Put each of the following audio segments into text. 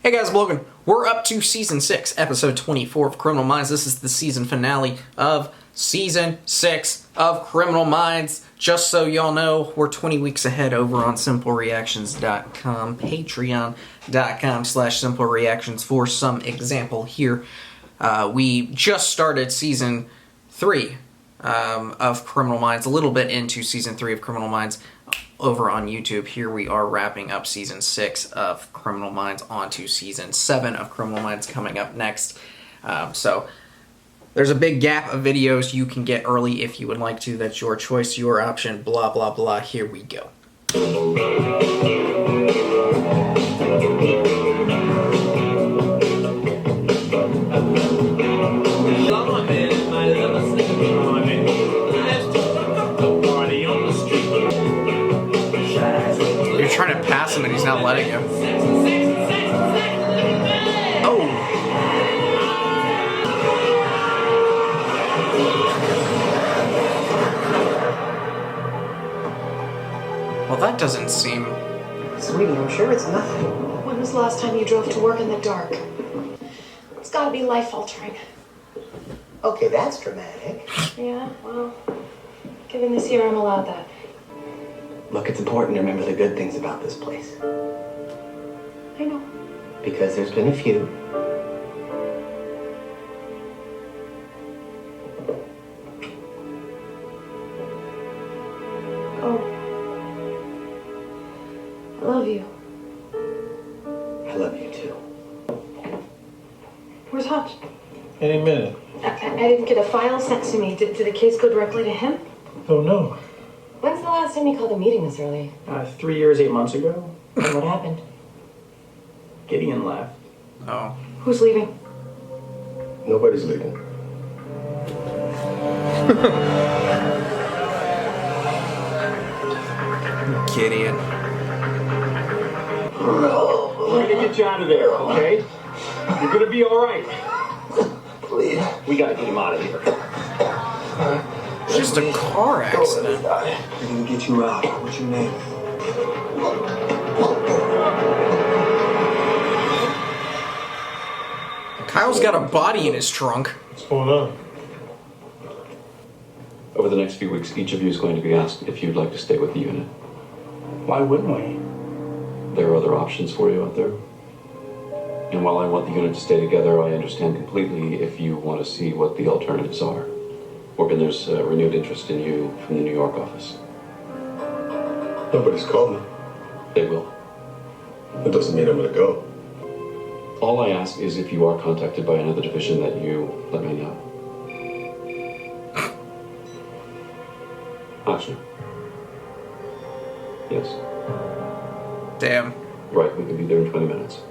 Hey guys, I'm Logan. We're up to Season 6, Episode 24 of Criminal Minds. This is the season finale of Season 6 of Criminal Minds. Just so y'all know, we're 20 weeks ahead over on SimpleReactions.com, Patreon.com/SimpleReactions for some example here. We just started Season 3 of Criminal Minds, a little bit into Season 3 of Criminal Minds over on YouTube. Here we are wrapping up Season 6 of Criminal Minds onto Season 7 of Criminal Minds coming up next. So there's a big gap of videos you can get early if you would like to. That's your choice, your option, blah, blah, blah. Here we go. You're trying to pass him and he's not letting you. Oh! Well, that doesn't seem... Sweetie, I'm sure it's nothing. When was the last time you drove to work in the dark? It's gotta be life-altering. Okay, that's dramatic. Yeah, well, given this year, I'm allowed that. Look, it's important to remember the good things about this place. I know. Because there's been a few. Oh. I love you. I love you too. Where's Hutch? Any minute. I didn't get a file sent to me. Did the case go directly to him? Don't know. When's the last time you called a meeting this early? 3 years, 8 months ago. And what happened? Gideon left. Oh. Who's leaving? Nobody's leaving. Gideon. We're gonna get you out of there, okay? You're gonna be alright. Please. We gotta get him out of here. It's just a car accident. We're gonna get you out. What's your name? Kyle's got a body in his trunk. What's going on? Over the next few weeks, each of you is going to be asked if you'd like to stay with the unit. Why wouldn't we? There are other options for you out there. And while I want the unit to stay together, I understand completely if you want to see what the alternatives are. Morgan, there's renewed interest in you from the New York office. Nobody's called me. They will. That doesn't mean I'm gonna go. All I ask is if you are contacted by another division that you let me know. Action. Yes. Damn. Right, we can be there in 20 minutes.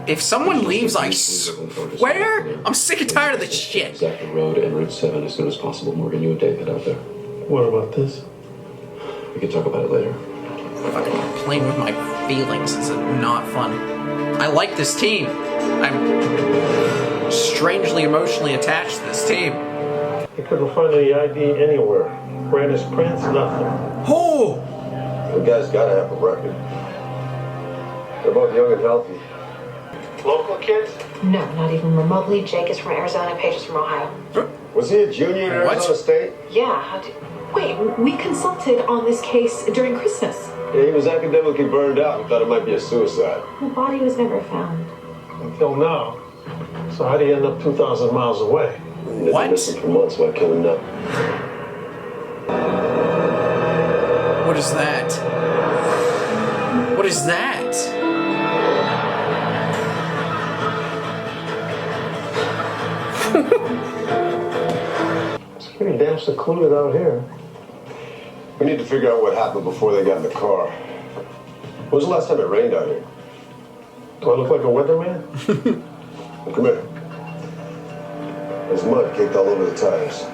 If someone leaves, I swear, I'm sick and tired of this shit. Exactly Road and Route 7 as soon as possible. Morgan, you and Dave head out there. What about this? We can talk about it later. Fucking playing with my feelings is not fun. I like this team. I'm strangely emotionally attached to this team. You couldn't find any ID anywhere. Brandis prints, nothing. Oh! The guy's gotta have a record. They're both young and healthy. Local kids? No, not even remotely. Jake is from Arizona, Paige is from Ohio. Was he a junior at What? Arizona State? Yeah, wait, we consulted on this case during Christmas. Yeah, he was academically burned out and thought it might be a suicide. The body was never found. Until now. So how do you end up 2,000 miles away? He's been What? missing for months, why kill him now? What is that? What is that? It's pretty damn secluded out here. We need to figure out what happened before they got in the car. When was the last time it rained out here? Do I look like a weatherman? Well, come here. There's mud caked all over the tires.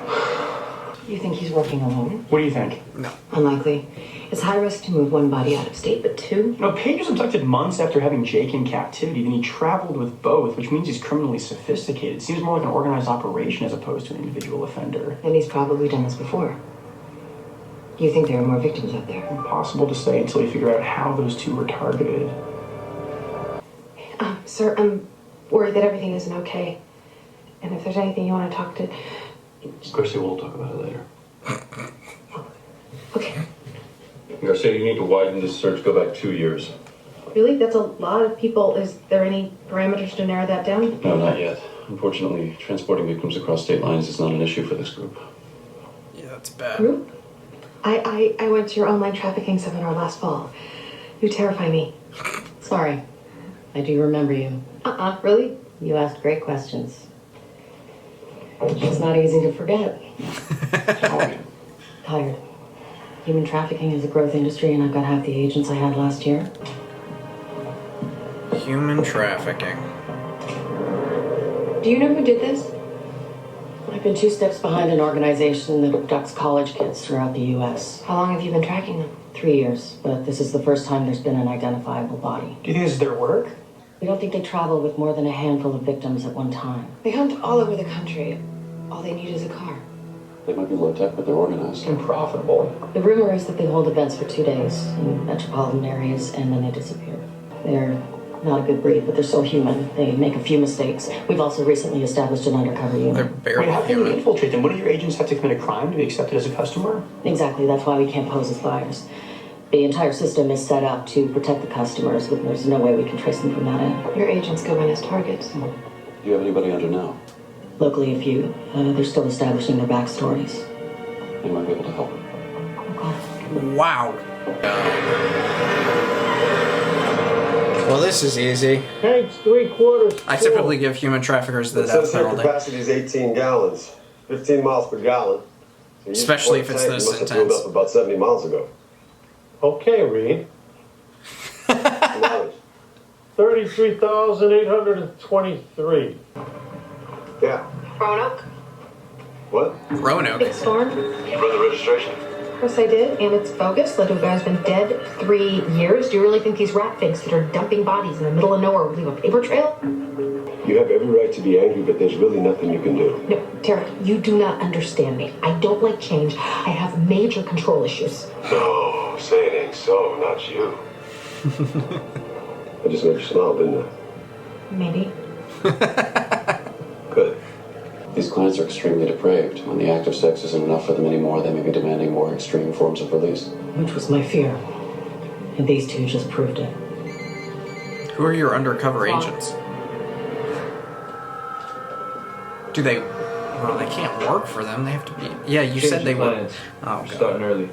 You think he's working alone? What do you think? No. Unlikely. It's high risk to move one body out of state, but two? No, Paige was abducted months after having Jake in captivity. Then he traveled with both, which means he's criminally sophisticated. Seems more like an organized operation as opposed to an individual offender. And he's probably done this before. You think there are more victims out there? Impossible to say until we figure out how those two were targeted. Sir, I'm worried that everything isn't okay. And if there's anything you want to talk to... Garcia, we'll talk about it later. Okay. Garcia, you need to widen this search, go back 2 years. Really? That's a lot of people. Is there any parameters to narrow that down? No, not yet. Unfortunately, transporting victims across state lines is not an issue for this group. Yeah, that's bad. Group? I went to your online trafficking seminar last fall. You terrify me. Sorry. I do remember you. Really? You asked great questions. It's not easy to forget. Tired. Human trafficking is a growth industry, and I've got half the agents I had last year. Human trafficking. Do you know who did this? I've been 2 steps behind an organization that abducts college kids throughout the U.S. How long have you been tracking them? 3 years, but this is the first time there's been an identifiable body. Do you think this is their work? We don't think they travel with more than a handful of victims at one time. They hunt all over the country. All they need is a car. They might be low-tech, but they're organized. And profitable. The rumor is that they hold events for 2 days in metropolitan areas, and then they disappear. They're not a good breed, but they're so human. They make a few mistakes. We've also recently established an undercover They're unit. barely Wait, how can you human. infiltrate them? Wouldn't your agents have to commit a crime to be accepted as a customer? Exactly, that's why we can't pose as buyers. The entire system is set up to protect the customers, but there's no way we can trace them from that end. Your agents go in as targets. Do you have anybody under now? Locally, a few. They're still establishing their backstories. They might be able to help. Wow. Well, this is easy. Tank's 3/4 I full. typically give human traffickers the It death says here penalty. capacity is 18 gallons, 15 miles per gallon. So you Especially use if it's one tank, this you must have filled intense. up about 70 miles ago. Okay, Reed. Mileage. 33,823. Yeah. Roanoke? What? Roanoke. Big storm? You run the registration? Of course I did, and it's bogus. That guy's been dead 3 years. Do you really think these rat figs that are dumping bodies in the middle of nowhere will leave a paper trail? You have every right to be angry, but there's really nothing you can do. No, Tara, you do not understand me. I don't like change. I have major control issues. No, say it ain't so, not you. I just made you smile, didn't I? Maybe. Good. These clients are extremely depraved. When the act of sex isn't enough for them anymore, they may be demanding more extreme forms of release. Which was my fear. And these 2 just proved it. Who are your undercover agents? Do they... Well, they can't work for them. They have to be... Yeah, you said they were... Oh, God. Starting early.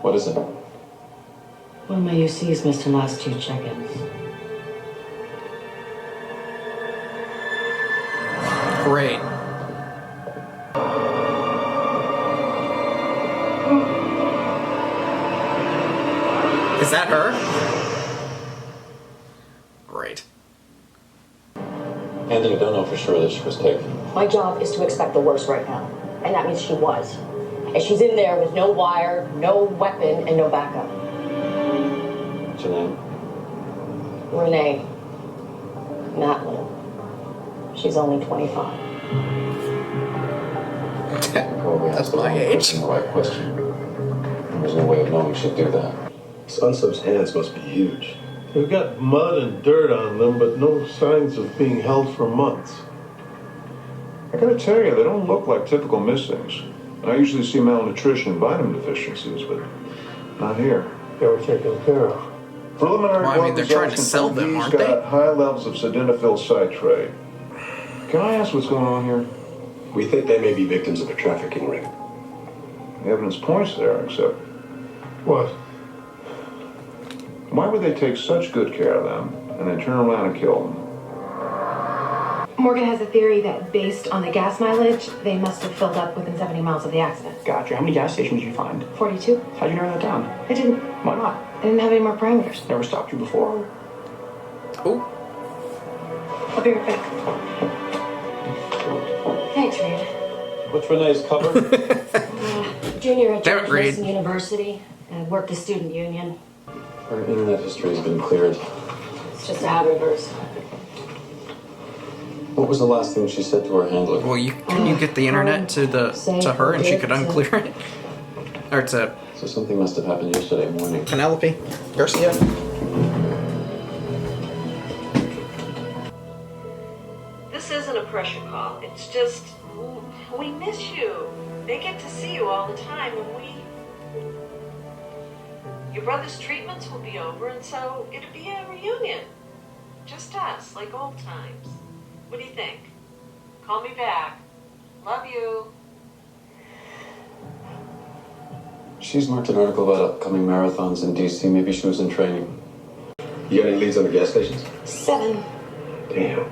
What is it? One of my UCs missed her last 2 check-ins. Great. Is that her? Great. Anthony, don't know for sure that she was taken. My job is to expect the worst right now. And that means she was. And she's in there with no wire, no weapon, and no backup. What's her name? Renee. Matlin. She's only 25. Probably That's asked the my wrong age. person the right question. There's no way of knowing she'd do that. This unsub's hands must be huge. They've got mud and dirt on them, but no signs of being held for months. I gotta tell you, they don't look like typical missings. I usually see malnutrition and vitamin deficiencies, but not here. They were taken care of. Preliminary Well, I mean, blood they're trying to results sell confirm them, he's aren't they? got high levels of sildenafil citrate. Can I ask what's going on here? We think they may be victims of a trafficking ring. The evidence points there, except What? why would they take such good care of them and then turn around and kill them? Morgan has a theory that based on the gas mileage, they must have filled up within 70 miles of the accident. Gotcha. How many gas stations did you find? 42? How'd you narrow that down? I didn't. Why not? I didn't have any more parameters. Never stopped you before. Oh, I'll be right back. Thanks, Reed. What's Renee's cover? Junior at Damn it, George Reed. Mason University. Worked the student union. Her internet history has been cleared. It's just a habit of hers. What was the last thing she said to her handler? well, can you get the internet to her and she could unclear it? or to So something must have happened yesterday morning. Penelope Garcia. This isn't a pressure call. It's just, we miss you. They get to see you all the time, and your brother's treatments will be over, and so it'll be a reunion. Just us, like old times. What do you think? Call me back. Love you. She's marked an article about upcoming marathons in DC. Maybe she was in training. You got any leads on the gas stations? 7. Damn.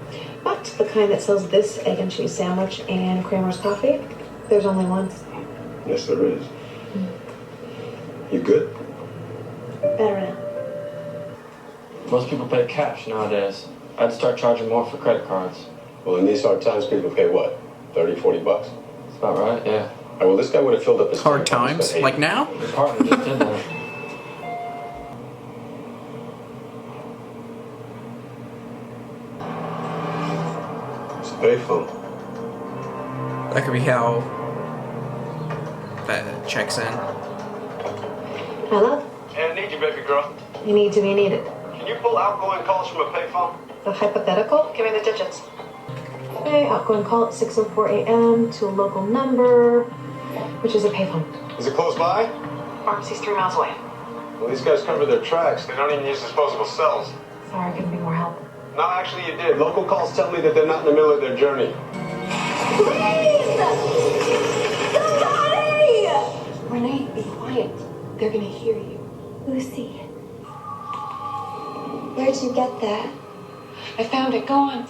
But the kind that sells this egg and cheese sandwich and Kramer's coffee, there's only one. Yes, there is. You good? Better now. Most people pay cash nowadays. I'd start charging more for credit cards. Well, in these hard times, people pay what? 30, 40 bucks? That's about right, yeah. All right, well, this guy would have filled up his Hard tank on this times? for Like 8. now? His partner just did that. It's a payphone. That could be how that checks in. Hello? Hey, I need you, baby girl. You need to be needed. Can you pull outgoing calls from a payphone? The hypothetical? Give me the digits. Okay, outgoing call at 6:04 a.m. to a local number, which is a payphone. Is it close by? Pharmacy's 3 miles away. Well, these guys cover their tracks. They don't even use disposable cells. Sorry, I couldn't be more help. No, actually you did. Local calls tell me that they're not in the middle of their journey. Please! Somebody! Renee, be quiet. They're gonna hear you. Lucy, where'd you get that? I found it. Go on.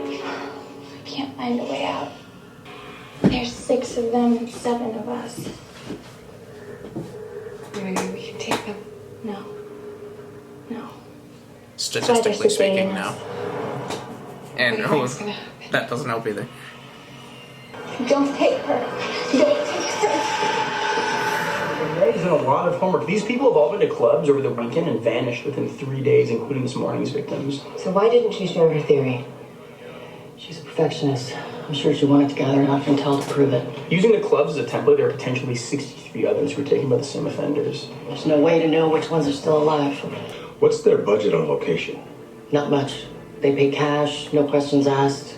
I can't find a way out. There's 6 of them and 7 of us. Maybe we can take them. No. No. Statistically speaking, Spider-Man. no. And What do you think's gonna happen? that doesn't help either. Don't take her. Don't take her. Renee's done a lot of homework. These people have all been to clubs over the weekend and vanished within 3 days, including this morning's victims. So why didn't she share her theory? She's a perfectionist. I'm sure she wanted to gather enough intel to prove it. Using the clubs as a template, there are potentially 63 others who were taken by the same offenders. There's no way to know which ones are still alive. What's their budget on location? Not much. They pay cash, no questions asked.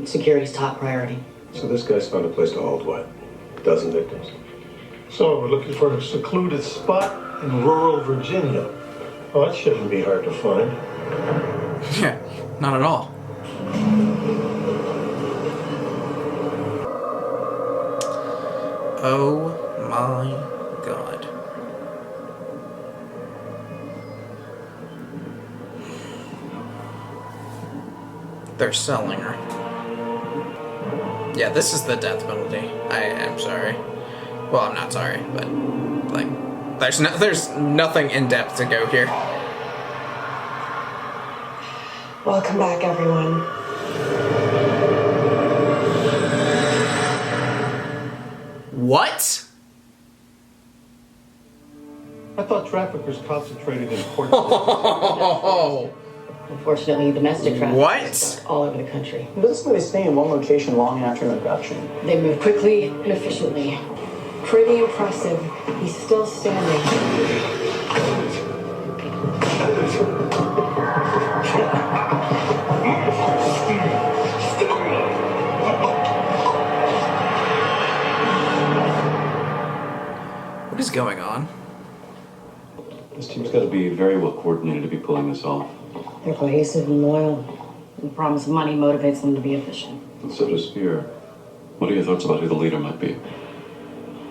Security's top priority. So this guy's found a place to hold what? A dozen victims? So we're looking for a secluded spot in rural Virginia. Well, that shouldn't be hard to find. Yeah, not at all. Oh my god. They're selling her. Yeah, this is the death penalty. I am sorry. Well, I'm not sorry, but like there's nothing in depth to go here. Welcome back, everyone. What? I thought traffickers concentrated in port. Unfortunately, domestic traffic What? is all over the country. It doesn't really stay in one location long after an abduction. They move quickly and efficiently. Pretty impressive. He's still standing. What is going on? This team's got to be very well coordinated to be pulling this off. They're cohesive and loyal. The promise of money motivates them to be efficient. And so does fear. What are your thoughts about who the leader might be?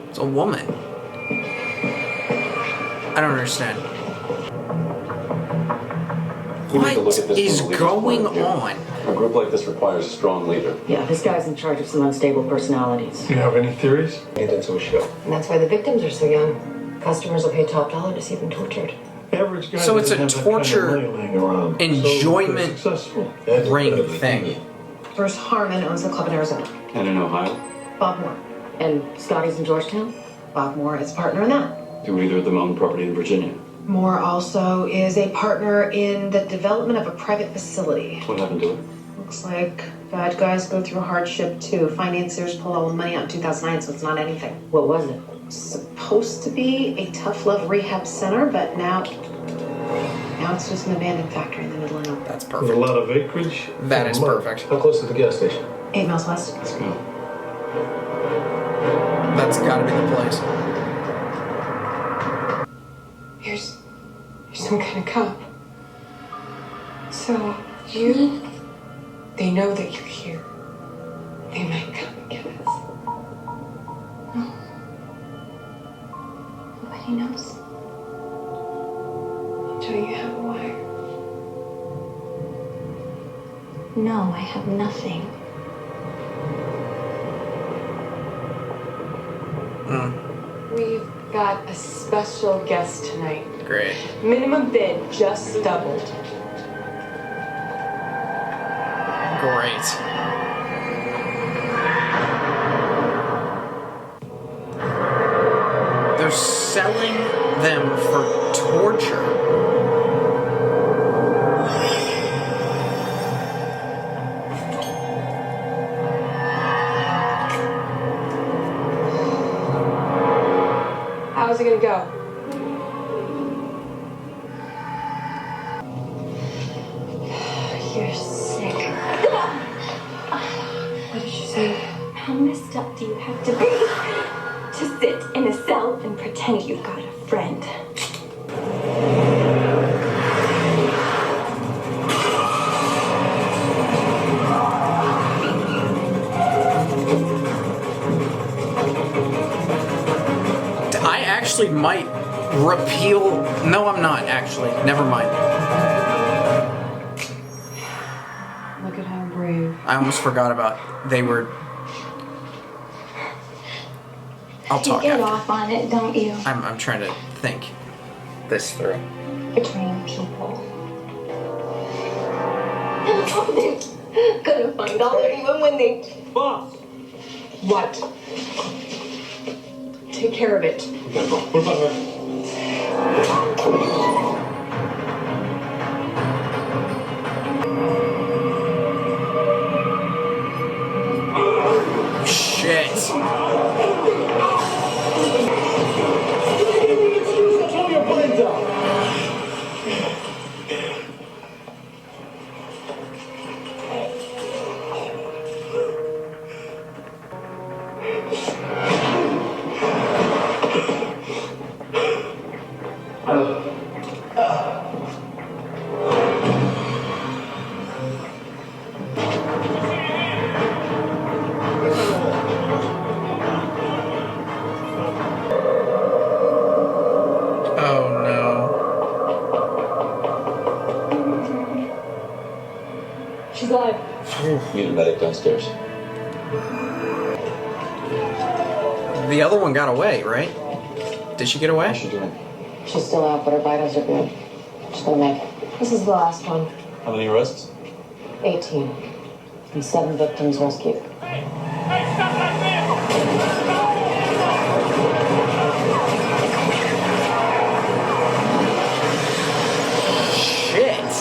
It's a woman. I don't understand. We need to look What at this is from the leader's point going of view. on? A group like this requires a strong leader. Yeah, this guy's in charge of some unstable personalities. Do you have any theories? Get into a show. And that's why the victims are so young. Customers will pay top dollar to see them tortured. Average guy So it's a doesn't have that kind of torture money laying around. enjoyment So they're successful. ring thing. Bruce Harmon owns the club in Arizona. And in Ohio? Bob Moore. And Scotty's in Georgetown? Bob Moore is partner in that. Do either of them own property in Virginia? Moore also is a partner in the development of a private facility. What happened to it? Looks like bad guys go through hardship too. Financiers pull all the money out in 2009, so it's not anything. What was it? Supposed to be a tough love rehab center, but now it's just an abandoned factory in the middle of nowhere. That's There's perfect. a lot of acreage. That is perfect. How close to the gas station? 8 miles west. Let's go. That's gotta be the place. Here's some kind of cop. So, they know that you're here. They might come and get us. No. Nobody knows. Do you have a wire? No, I have nothing. We've got a special guest tonight. Great. Minimum bid just doubled. Great. They're selling them for torture. How's it gonna go? You're sick. What did she say? How messed up do you have to be to sit in a cell and pretend you've got a friend? I actually might repeal. No, I'm not actually. Never mind. Look at how brave. I almost forgot about they were. I'll You talk get after. off on it, don't you? I'm trying to think this through. Betraying people. They're gonna find all of you, and when they... Boss! What? Take care of it. We gotta go. What about her? Shit. Pull your brains out! Oh no. She's alive. Need a medic downstairs. The other one got away, right? Did she get away? How's she doing? She's still out, but her vitals are good. She's gonna make it. This is the last one. How many arrests? 18. And 7 victims rescued. Shit.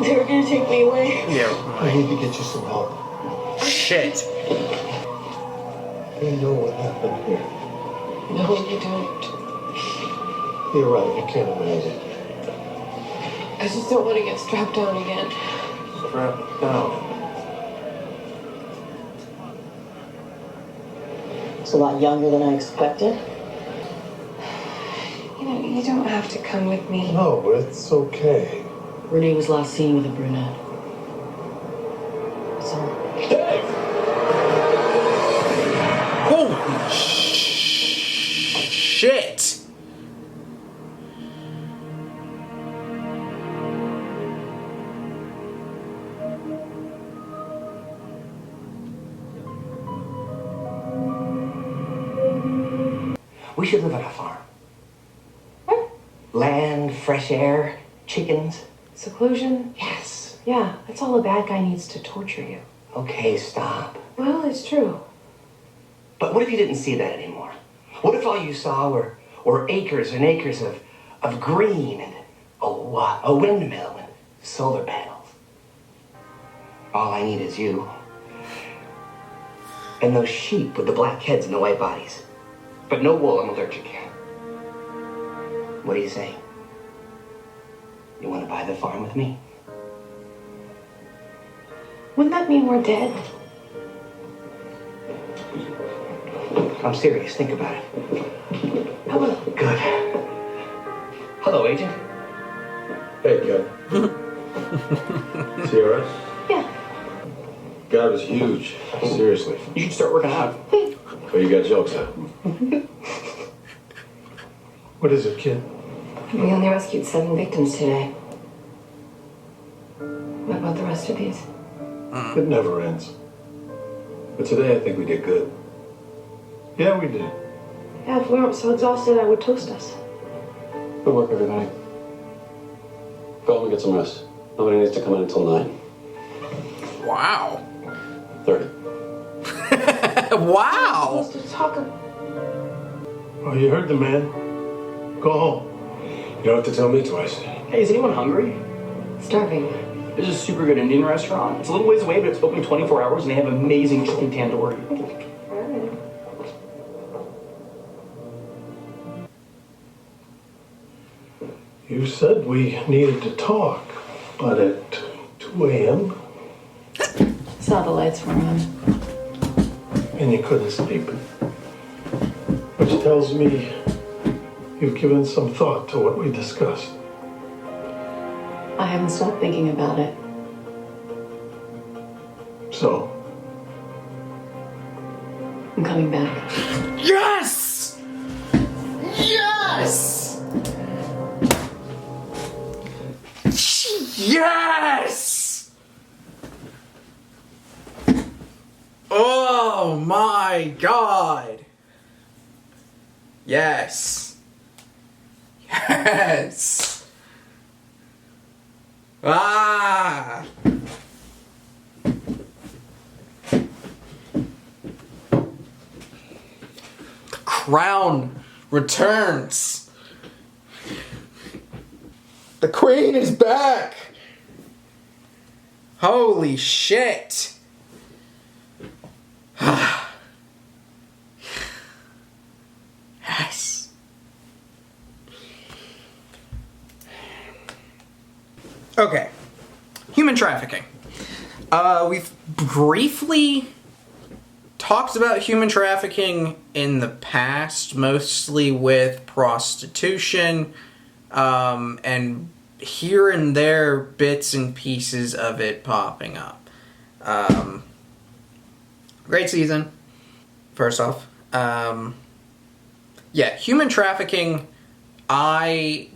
They were gonna take me away. Yeah. I need to get you some help. Shit. You know what happened here. No, you don't. You're right, you can't imagine. I just don't want to get strapped down again. Strap down. It's a lot younger than I expected. You know, you don't have to come with me. No, it's okay. Renee was last seen with a brunette. That's all. Holy shit. We should live on a farm. Land, fresh air, chickens. Seclusion? Yes. Yeah, that's all a bad guy needs to torture you. Okay, stop. Well, it's true. But what if you didn't see that anymore? What if all you saw were acres and acres of green and a windmill Solar panels. All I need is you. And those sheep with the black heads and the white bodies. But no wool, I'm allergic. What do you say? You want to buy the farm with me? Wouldn't that mean we're dead? I'm serious. Think about it. Hello. Good. Hello, Agent. Hey, Ken. CRS? Yeah. God was huge. Seriously. You should start working out. Oh, you got jokes, huh? What is it, kid? We only rescued 7 victims today. What about the rest of these? It never ends. But today I think we did good. Yeah, we did. Yeah, if we weren't so exhausted, I would toast us. Good work, everybody. Go home and get some rest. Nobody needs to come in until 9. Wow. 30. Wow. Supposed to talk. Oh, you heard the man. Go home. You don't have to tell me twice. Hey, is anyone hungry? Starving. There's a super good Indian restaurant. It's a little ways away, but it's open 24 hours, and they have amazing chicken tandoori. You said we needed to talk, but at 2 a.m. Saw the lights were on. and you couldn't sleep. Which tells me you've given some thought to what we discussed. I haven't stopped thinking about it. So? I'm coming back. Yes! Yes! Yes! Oh my god! Yes! Yes! Ah! The crown returns. The queen is back. Holy shit. Yes. Okay. Human trafficking. We've briefly talked about human trafficking in the past, mostly with prostitution, and here and there bits and pieces of it popping up. Great season, first off. Yeah, human trafficking, I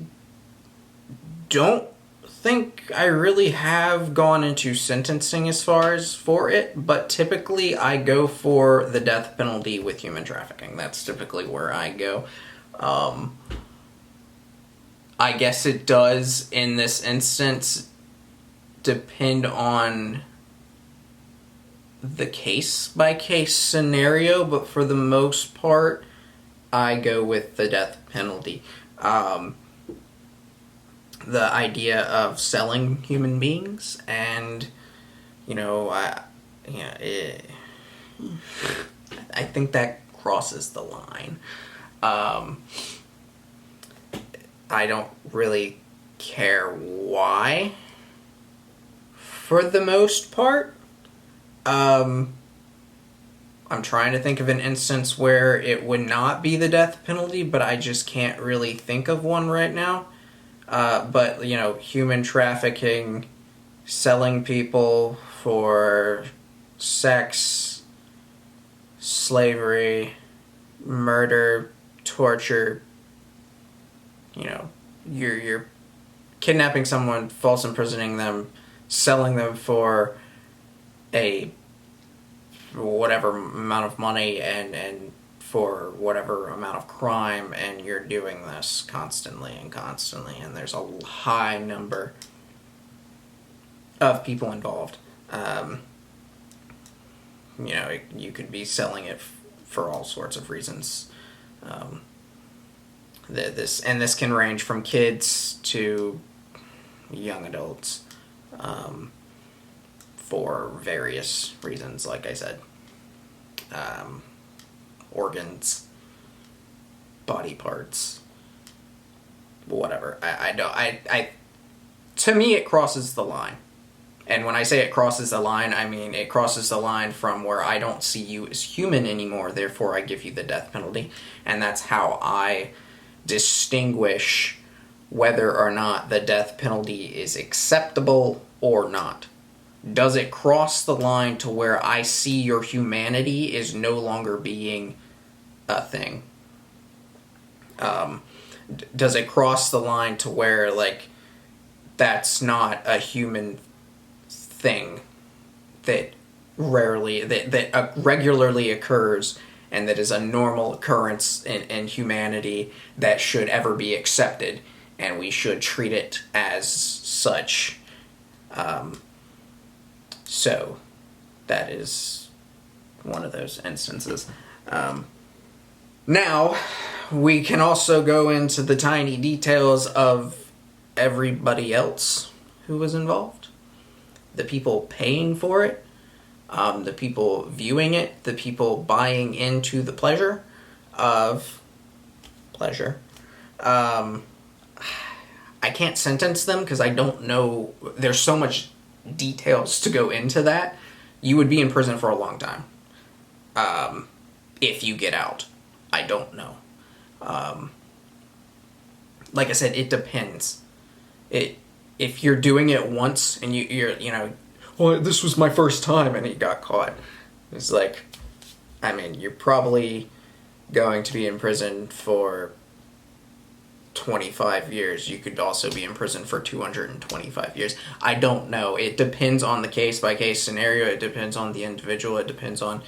don't think I really have gone into sentencing as far as for it, but typically I go for the death penalty with human trafficking. That's typically where I go. I guess it does, in this instance, depend on the case-by-case scenario, but for the most part, I go with the death penalty. The idea of selling human beings, and, you know, I think that crosses the line. I don't really care why, for the most part. I'm trying to think of an instance where it would not be the death penalty, but I just can't really think of one right now. But, you know, human trafficking, selling people for sex, slavery, murder, torture, you know, you're kidnapping someone, false imprisoning them, selling them for a whatever amount of money and for whatever amount of crime, and you're doing this constantly, and there's a high number of people involved. You know, you could be selling it for all sorts of reasons. This can range from kids to young adults. for various reasons, like I said. Organs, body parts, whatever. To me, it crosses the line. And when I say it crosses the line, I mean it crosses the line from where I don't see you as human anymore, therefore I give you the death penalty. And that's how I distinguish whether or not the death penalty is acceptable or not. Does it cross the line to where I see your humanity is no longer being a thing? Does it cross the line to where, like, that's not a human thing that regularly occurs and that is a normal occurrence in humanity that should ever be accepted, and we should treat it as such? So that is one of those instances. Now, we can also go into the tiny details of everybody else who was involved. The people paying for it, the people viewing it, the people buying into the pleasure of pleasure. I can't sentence them because I don't know. There's so much details to go into that. You would be in prison for a long time. If you get out. I don't know. Like I said, it depends. If you're doing it once and you're well, this was my first time and he got caught. It's like, I mean, you're probably going to be in prison for 25 years. You could also be in prison for 225 years. I don't know. It depends on the case-by-case scenario. It depends on the individual. It depends on,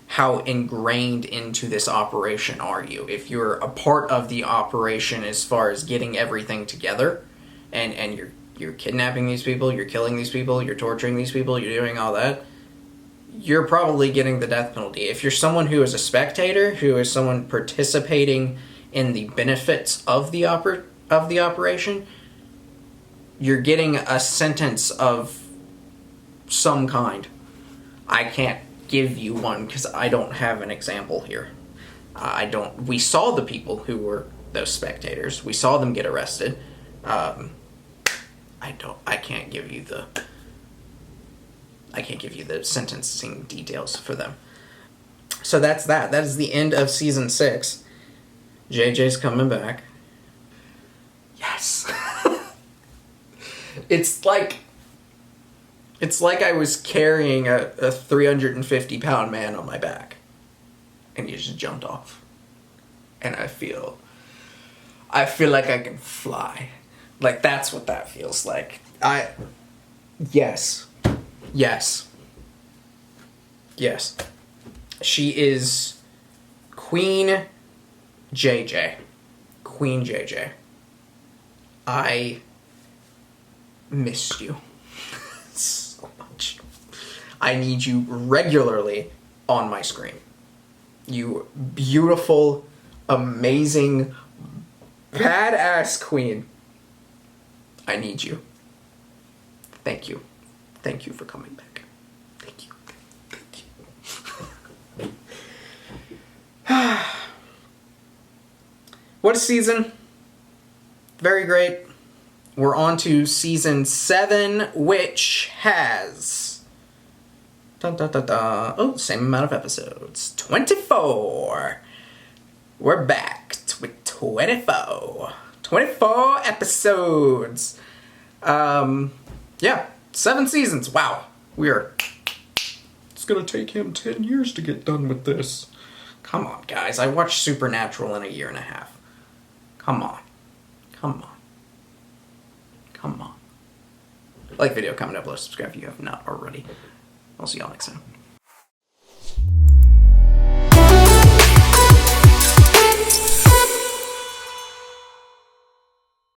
how ingrained into this operation are you. If you're a part of the operation as far as getting everything together, and you're kidnapping these people, you're killing these people, you're torturing these people, you're doing all that, you're probably getting the death penalty. If you're someone who is a spectator, who is someone participating in the benefits of the operation, you're getting a sentence of some kind. I can't give you one because I don't have an example here. We saw the people who were those spectators. We saw them get arrested. I can't give you the sentencing details for them. So that's that. That is the end of season 6. JJ's coming back. Yes. It's like I was carrying a 350-pound man on my back, and he just jumped off. And I feel like I can fly. Like, that's what that feels like. Yes. She is Queen JJ. Queen JJ. I missed you so much. I need you regularly on my screen. You beautiful, amazing, badass queen. I need you. Thank you. Thank you for coming back. Thank you. What a season. Very great. We're on to season 7, which has... same amount of episodes. 24. We're back with 24. 24 episodes. 7 seasons. Wow. It's gonna take him 10 years to get done with this. Come on, guys. I watched Supernatural in a year and a half. Come on. Like video, comment down below, subscribe if you have not already. I'll see y'all next time.